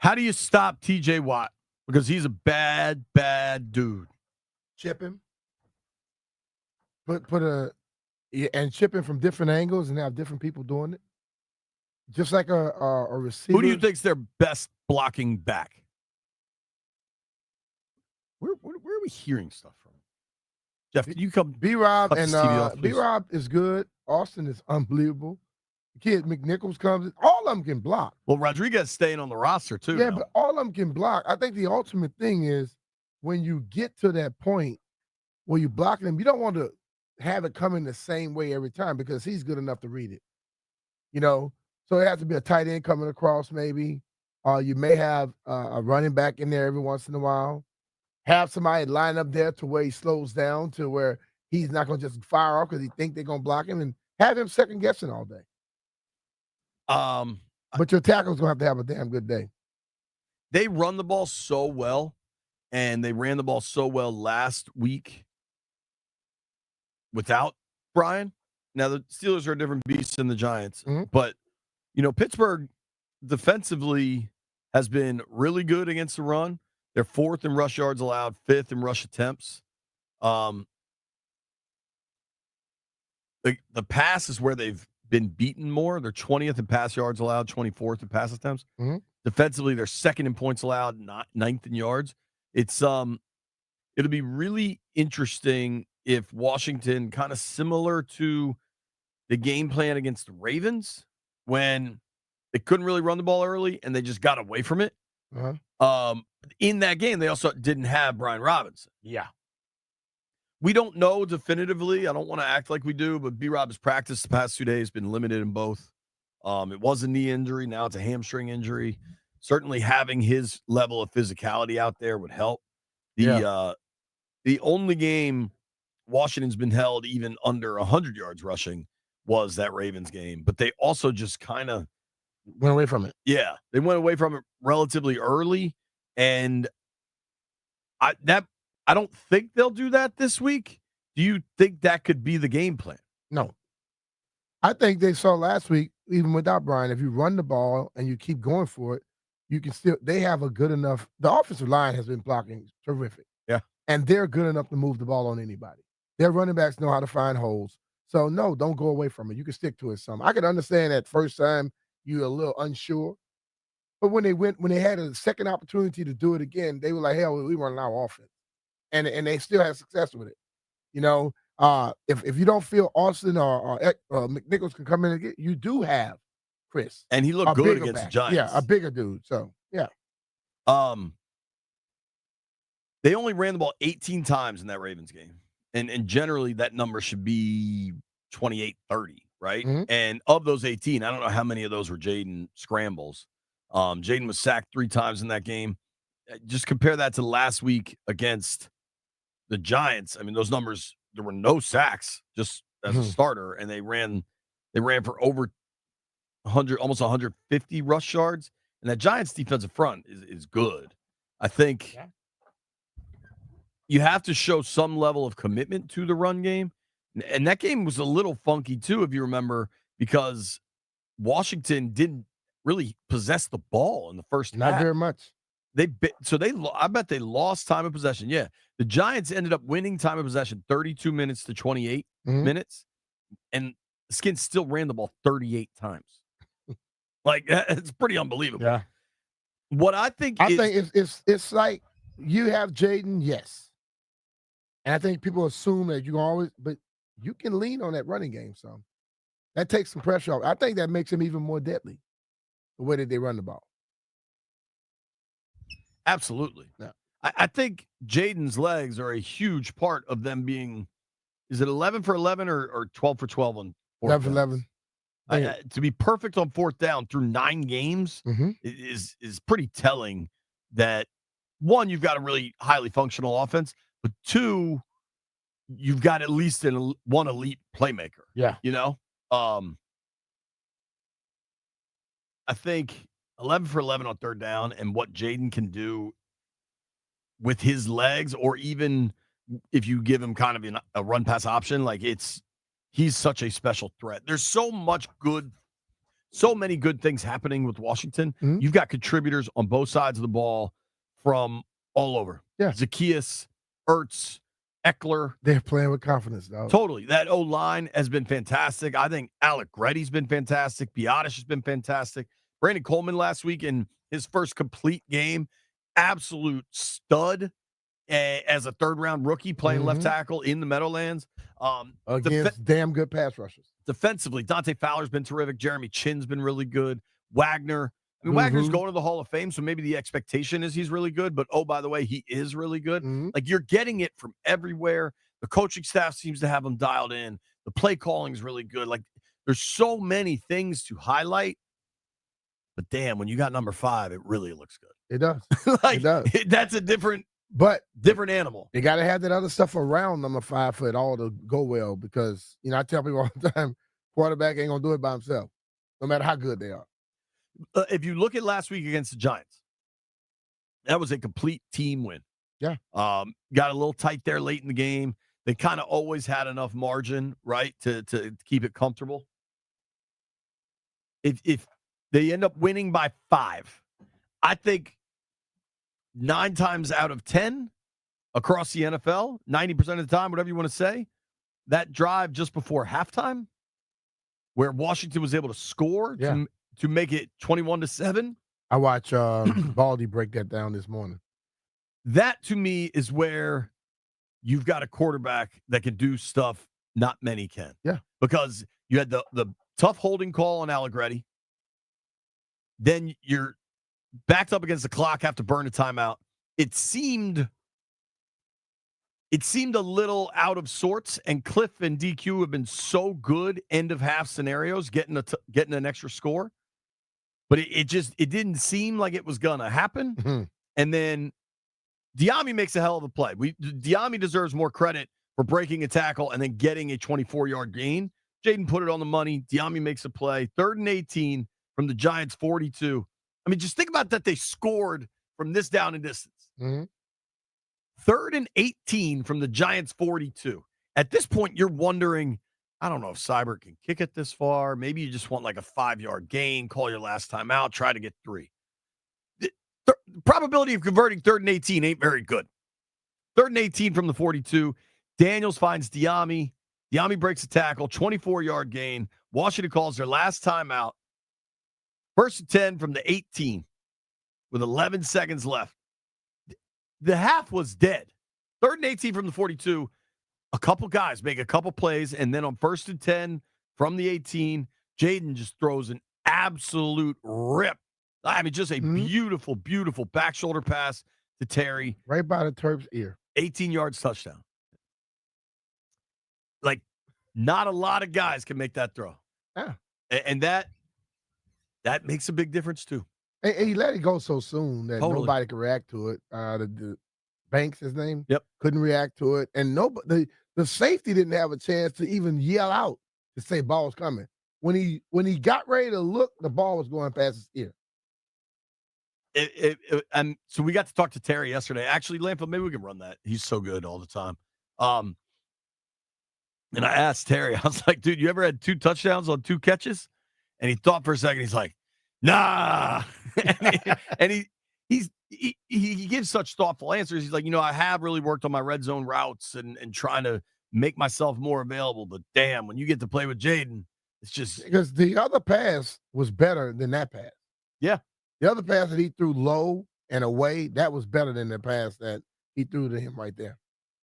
How do you stop TJ Watt? Because he's a bad, bad dude. Chip him. And chip him from different angles and have different people doing it. Just like a receiver. Who do you think's their best blocking back? Where are we hearing stuff from? Jeff, can you come? B-Rob and B-Rob is good. Austin is unbelievable. The kid McNichols comes. All of them can block. Well, Rodriguez staying on the roster too. Yeah, but all of them can block. I think the ultimate thing is when you get to that point where you're blocking them, you don't want to have it coming the same way every time because he's good enough to read it. So it has to be a tight end coming across maybe. You may have a running back in there every once in a while. Have somebody line up there to where he slows down to where he's not going to just fire off because he think they're going to block him and have him second guessing all day. But your tackle's going to have a damn good day. They run the ball so well, and they ran the ball so well last week without Brian. Now, the Steelers are a different beast than the Giants, but, Pittsburgh defensively has been really good against the run. They're 4th in rush yards allowed, 5th in rush attempts. The pass is where they've been beaten more. They're 20th in pass yards allowed, 24th in pass attempts. Defensively, they're 2nd in points allowed, 9th in yards. It'll be really interesting if Washington, kind of similar to the game plan against the Ravens, when they couldn't really run the ball early and they just got away from it. In that game, they also didn't have Brian Robinson. Yeah. We don't know definitively. I don't want to act like we do, but B-Rob's practice the past 2 days been limited in both. It was a knee injury. Now it's a hamstring injury. Certainly having his level of physicality out there would help. The only game Washington's been held even under 100 yards rushing was that Ravens game, but they also just kind of went away from it. Yeah, they went away from it relatively early, and I don't think they'll do that this week. Do you think that could be the game plan? No. I think they saw last week, even without Brian, if you run the ball and you keep going for it, you can still, they have a good enough, the offensive line has been blocking terrific. Yeah. And they're good enough to move the ball on anybody. Their running backs know how to find holes. So, no, don't go away from it. You can stick to it some. I could understand that first time you're a little unsure. But when they had a second opportunity to do it again, they were like, hell, we run our offense. And they still had success with it. If you don't feel Austin or McNichols can come in again, you do have Chris. And he looked good against the Giants. Yeah, a bigger dude. So, yeah. They only ran the ball 18 times in that Ravens game. And generally that number should be 28-30, right? And of those 18, I don't know how many of those were Jayden scrambles. Jayden was sacked 3 times in that game. Just compare that to last week against the Giants. I mean, those numbers, there were no sacks just as a starter, and they ran for over 100, almost 150 rush yards. And that Giants defensive front is good. I think you have to show some level of commitment to the run game. And that game was a little funky too, if you remember, because Washington didn't really possess the ball in the first half. Not very much. I bet they lost time of possession. Yeah. The Giants ended up winning time of possession 32 minutes to 28 minutes. And the Skins still ran the ball 38 times. Like, it's pretty unbelievable. Yeah. What I think it's like you have Jayden, yes. And I think people assume that you can always, but you can lean on that running game some. That takes some pressure off. I think that makes him even more deadly, the way that they run the ball. Absolutely. Yeah. I think Jayden's legs are a huge part of them being, is it 11 for 11 or 12 for 12 on fourth 11 for 11. To be perfect on fourth down through 9 games is pretty telling that, one, you've got a really highly functional offense, but 2, you've got at least one elite playmaker. Yeah. I think 11 for 11 on third down and what Jayden can do with his legs, or even if you give him kind of a run pass option, like he's such a special threat. There's so much good so many good things happening with Washington. Mhm. You've got contributors on both sides of the ball from all over. Yeah. Zacchaeus, Ertz, Ekeler. They're playing with confidence, dog. Totally. That O-line has been fantastic. I think Alec Reddy's been fantastic. Biotish has been fantastic. Brandon Coleman last week in his first complete game, absolute stud as a third-round rookie playing left tackle in the Meadowlands. Against damn good pass rushers. Defensively, Dante Fowler's been terrific. Jeremy Chinn's been really good. Wagner. I mean, Wagner's going to the Hall of Fame, so maybe the expectation is he's really good. But, oh, by the way, he is really good. Like, you're getting it from everywhere. The coaching staff seems to have them dialed in. The play calling is really good. Like, there's so many things to highlight. But, damn, when you got number 5, it really looks good. It does. Like, it does. That's a different animal. You got to have that other stuff around number 5 for it all to go well because, I tell people all the time, quarterback ain't going to do it by himself, no matter how good they are. If you look at last week against the Giants, that was a complete team win. Yeah. Got a little tight there late in the game. They kind of always had enough margin, right, to keep it comfortable. If they end up winning by 5, I think 9 times out of 10 across the NFL, 90% of the time, whatever you want to say, that drive just before halftime where Washington was able to score to make it 21-7. I watched Baldy break that down this morning. That, to me, is where you've got a quarterback that can do stuff not many can. Yeah. Because you had the tough holding call on Allegretti. Then you're backed up against the clock, have to burn a timeout. It seemed a little out of sorts, and Cliff and DQ have been so good end-of-half scenarios, getting an extra score. But it didn't seem like it was going to happen. And then Diami makes a hell of a play. Diami deserves more credit for breaking a tackle and then getting a 24-yard gain. Jayden put it on the money. Diami makes a play. 3rd and 18 from the Giants' 42. I mean, just think about that. They scored from this down and distance. 3rd and 18 from the Giants' 42. At this point, you're wondering, I don't know if Cyber can kick it this far. Maybe you just want like a 5-yard gain, call your last time out, try to get 3. The probability of converting 3rd and 18 ain't very good. 3rd and 18 from the 42. Daniels finds Diami. Diami breaks a tackle, 24-yard gain. Washington calls their last timeout. 1st and 10 from the 18 with 11 seconds left. The half was dead. 3rd and 18 from the 42. A couple guys make a couple plays, and then on 1st and 10 from the 18, Jayden just throws an absolute rip. I mean, just a beautiful, beautiful back shoulder pass to Terry. Right by the Terp's ear. 18 yards touchdown. Like, not a lot of guys can make that throw. Yeah. And that makes a big difference, too. And he let it go so soon that nobody could react to it. The Banks, his name, couldn't react to it. And the safety didn't have a chance to even yell out to say ball's coming. When he got ready to look, the ball was going past his ear. And so we got to talk to Terry yesterday. Actually, Lampa, maybe we can run that. He's so good all the time. And I asked Terry, I was like, dude, you ever had 2 touchdowns on 2 catches? And he thought for a second. He's like, nah. and he gives such thoughtful answers. He's like, I have really worked on my red zone routes and trying to make myself more available. But damn, when you get to play with Jayden, it's just because the other pass was better than that pass. Yeah. The other pass that he threw low and away, that was better than the pass that he threw to him right there.